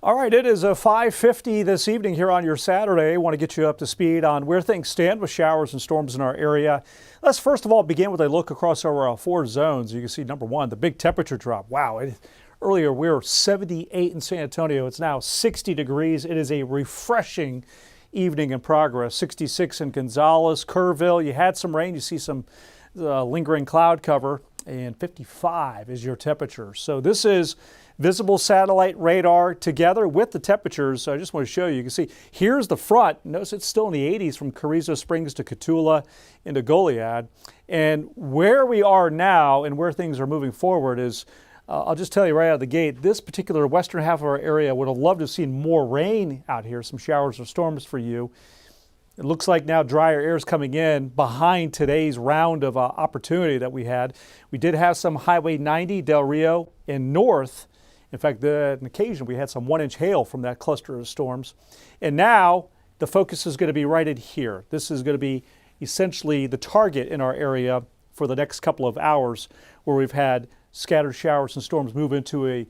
All right, it is 5:50 this evening here on your Saturday. I want to get you up to speed on where things stand with showers and storms in our area. Let's first of all begin with a look across our four zones. You can see number one, the big temperature drop. Wow, earlier we were 78 in San Antonio. It's now 60 degrees. It is a refreshing evening in progress. 66 in Gonzales, Kerrville. You had some rain. You see some lingering cloud cover, and 55 is your temperature. So this is visible satellite radar together with the temperatures. So I just want to show you. You can see here's the front. Notice it's still in the 80s from Carrizo Springs to Cotulla into Goliad. And where we are now and where things are moving forward is, I'll just tell you right out of the gate, this particular western half of our area would have loved to have seen more rain out here, some showers or storms for you. It looks like now drier air is coming in behind today's round of opportunity that we had. We did have some Highway 90, Del Rio, and north. In fact, on occasion, we had some 1-inch hail from that cluster of storms. And now the focus is going to be right in here. This is going to be essentially the target in our area for the next couple of hours, where we've had scattered showers and storms move into a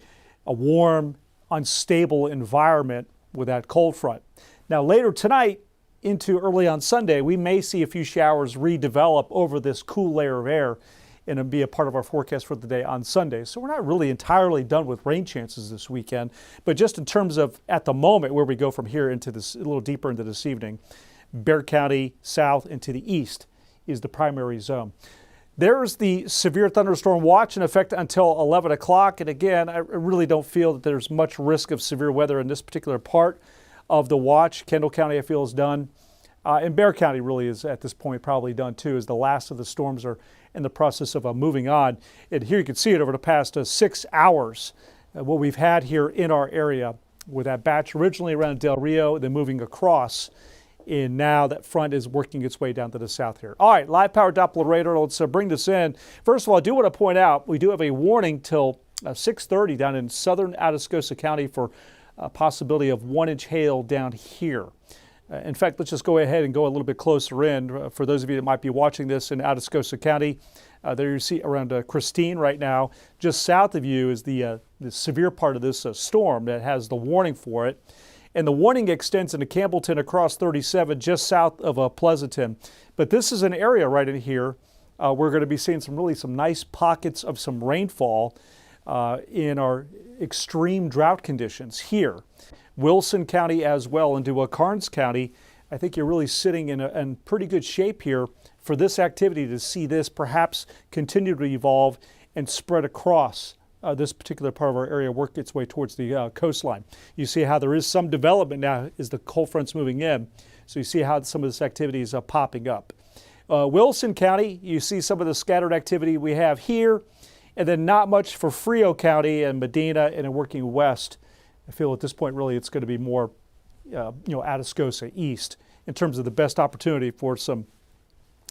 warm, unstable environment with that cold front. Now later tonight into early on Sunday, we may see a few showers redevelop over this cool layer of air and it'll be a part of our forecast for the day on Sunday. So we're not really entirely done with rain chances this weekend, but just in terms of at the moment where we go from here into this, a little deeper into this evening, Bexar County south and to the east is the primary zone. There's the severe thunderstorm watch in effect until 11 o'clock. And again, I really don't feel that there's much risk of severe weather in this particular part of the watch. Kendall County, I feel, is done. And Bexar County really is at this point probably done too, as the last of the storms are in the process of moving on. And here you can see it over the past 6 hours, what we've had here in our area with that batch originally around Del Rio, then moving across. And now that front is working its way down to the south here. All right, live power Doppler radar. Let's bring this in. First of all, I do want to point out, we do have a warning till 6:30 down in southern Atascosa County for a possibility of 1-inch hail down here. In fact, let's just go ahead and go a little bit closer in. For those of you that might be watching this in Atascosa County, there you see around Christine right now. Just south of you is the severe part of this storm that has the warning for it. And the warning extends into Campbellton across 37, just south of Pleasanton. But this is an area right in here. We're going to be seeing some nice pockets of some rainfall in our extreme drought conditions here. Wilson County as well into Karnes County. I think you're really sitting in pretty good shape here for this activity to see this perhaps continue to evolve and spread across this particular part of our area, work its way towards the coastline. You see how there is some development now as the cold front's moving in. So you see how some of this activity is popping up. Wilson County, you see some of the scattered activity we have here, and then not much for Frio County and Medina and working west. I feel at this point really it's going to be more, Atascosa east in terms of the best opportunity for some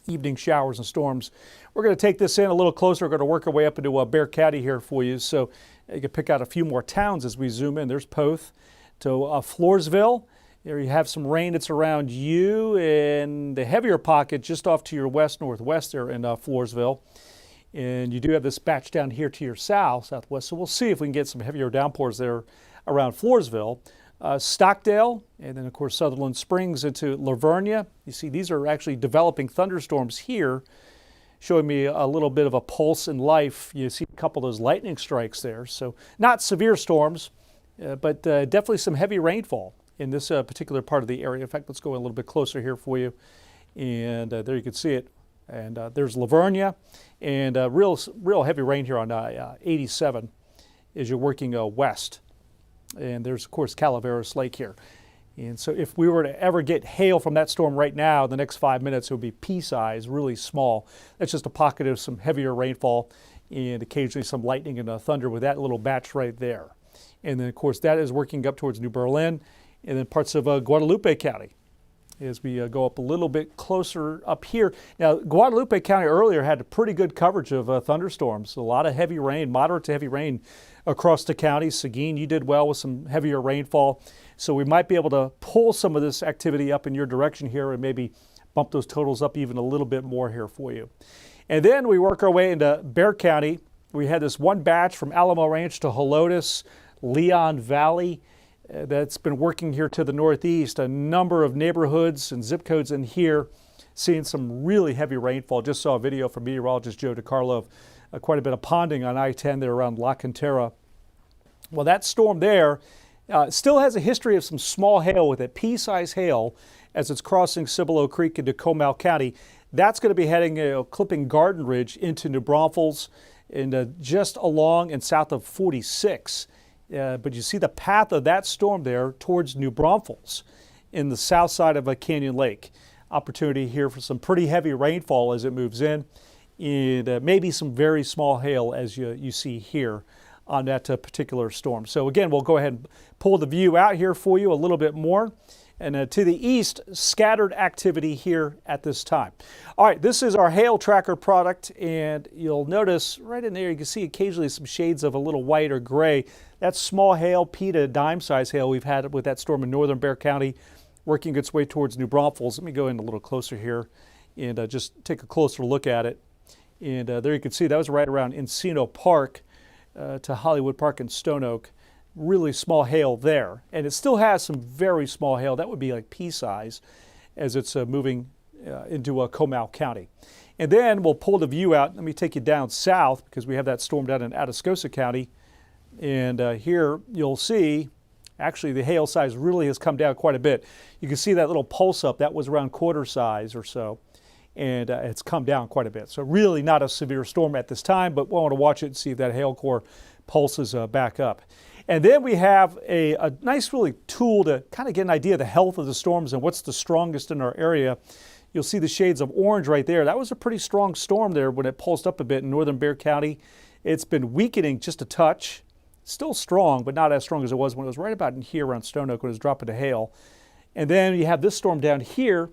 evening showers and storms. We're going to take this in a little closer. We're going to work our way up into Bexar County here for you. So you can pick out a few more towns as we zoom in. There's Poth to Floresville. There you have some rain that's around you in the heavier pocket just off to your west-northwest there in Floresville. And you do have this batch down here to your southwest. So we'll see if we can get some heavier downpours there around Floresville. Stockdale, and then of course Sutherland Springs into Lavernia. You see these are actually developing thunderstorms here, showing me a little bit of a pulse in life. You see a couple of those lightning strikes there. So not severe storms, but definitely some heavy rainfall in this particular part of the area. In fact, let's go a little bit closer here for you. And there you can see it. And there's Lavernia, and real heavy rain here on 87 as you're working west. And there's, of course, Calaveras Lake here. And so if we were to ever get hail from that storm right now, the next 5 minutes, it would be pea-size, really small. That's just a pocket of some heavier rainfall and occasionally some lightning and thunder with that little batch right there. And then, of course, that is working up towards New Berlin and then parts of Guadalupe County as we go up a little bit closer up here. Now, Guadalupe County earlier had a pretty good coverage of thunderstorms. A lot of heavy rain, moderate to heavy rain across the county. Seguin, you did well with some heavier rainfall. So we might be able to pull some of this activity up in your direction here and maybe bump those totals up even a little bit more here for you. And then we work our way into Bexar County. We had this one batch from Alamo Ranch to Helotes, Leon Valley. that's been working here to the northeast. A number of neighborhoods and zip codes in here seeing some really heavy rainfall. Just saw a video from meteorologist Joe DiCarlo of quite a bit of ponding on I-10 there around La Cantera. Well, that storm there still has a history of some small hail with it, pea-sized hail, as it's crossing Cibolo Creek into Comal County. That's going to be heading, clipping Garden Ridge into New Braunfels and just along and south of 46. But you see the path of that storm there towards New Braunfels in the south side of Canyon Lake. Opportunity here for some pretty heavy rainfall as it moves in, and maybe some very small hail as you see here on that particular storm. So again, we'll go ahead and pull the view out here for you a little bit more. And to the east, scattered activity here at this time. All right, this is our hail tracker product, and you'll notice right in there you can see occasionally some shades of a little white or gray. That's small hail, pea to dime size hail we've had with that storm in northern Bexar County, working its way towards New Braunfels. Let me go in a little closer here and just take a closer look at it. And there you can see that was right around Encino Park to Hollywood Park and Stone Oak. Really small hail there, and it still has some very small hail. That would be like pea size as it's moving into Comal County. And then we'll pull the view out. Let me take you down south because we have that storm down in Atascosa County. And here you'll see actually the hail size really has come down quite a bit. You can see that little pulse up. That was around quarter size or so, and it's come down quite a bit. So really not a severe storm at this time, but we'll want to watch it and see if that hail core pulses back up. And then we have a nice really tool to kind of get an idea of the health of the storms and what's the strongest in our area. You'll see the shades of orange right there. That was a pretty strong storm there when it pulsed up a bit in northern Bexar County. It's been weakening just a touch. Still strong, but not as strong as it was when it was right about in here around Stone Oak when it was dropping to hail. And then you have this storm down here,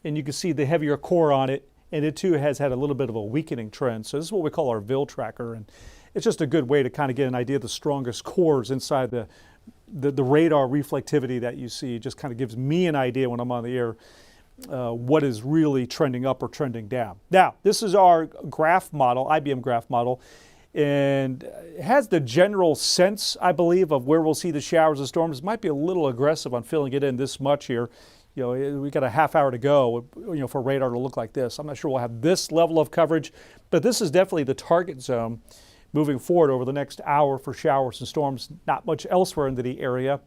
and you can see the heavier core on it, and it too has had a little bit of a weakening trend. So this is what we call our VIL tracker. And it's just a good way to kind of get an idea of the strongest cores inside the radar reflectivity that you see. It just kind of gives me an idea when I'm on the air what is really trending up or trending down. Now, this is our graph model, IBM graph model, and it has the general sense, I believe, of where we'll see the showers and storms. It might be a little aggressive on filling it in this much here. You know, we got a half hour to go, for radar to look like this. I'm not sure we'll have this level of coverage, but this is definitely the target zone moving forward over the next hour for showers and storms. Not much elsewhere into the area.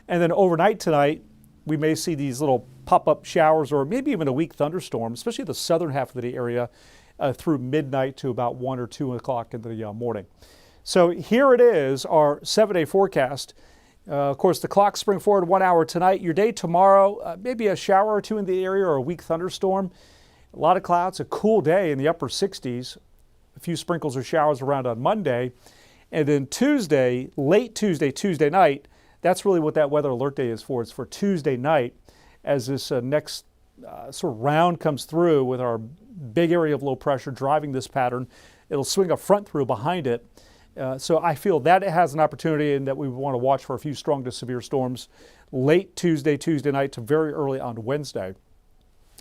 And then overnight tonight, we may see these little pop-up showers or maybe even a weak thunderstorm, especially the southern half of the area through midnight to about 1 or 2 o'clock in the morning. So here it is, our 7-day forecast. Of course, the clocks spring forward 1 hour tonight. Your day tomorrow, maybe a shower or two in the area or a weak thunderstorm. A lot of clouds, a cool day in the upper 60s. A few sprinkles or showers around on Monday. And then Tuesday, late Tuesday night, that's really what that weather alert day is for. It's for Tuesday night as this next sort of round comes through with our big area of low pressure driving this pattern. It'll swing a front through behind it. So I feel that it has an opportunity and that we want to watch for a few strong to severe storms late Tuesday night to very early on Wednesday.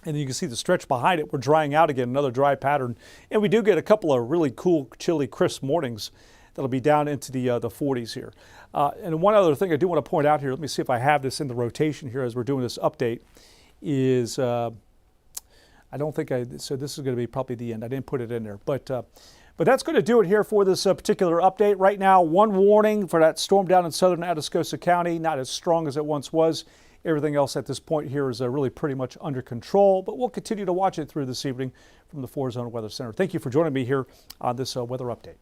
And you can see the stretch behind it. We're drying out again, another dry pattern. And we do get a couple of really cool, chilly, crisp mornings that'll be down into the 40s here. And one other thing I do want to point out here, let me see if I have this in the rotation here as we're doing this update, is I don't think so this is going to be probably the end. I didn't put it in there. But that's going to do it here for this particular update. Right now, one warning for that storm down in southern Atascosa County, not as strong as it once was. Everything else at this point here is really pretty much under control, but we'll continue to watch it through this evening from the 4 Zone Weather Center. Thank you for joining me here on this weather update.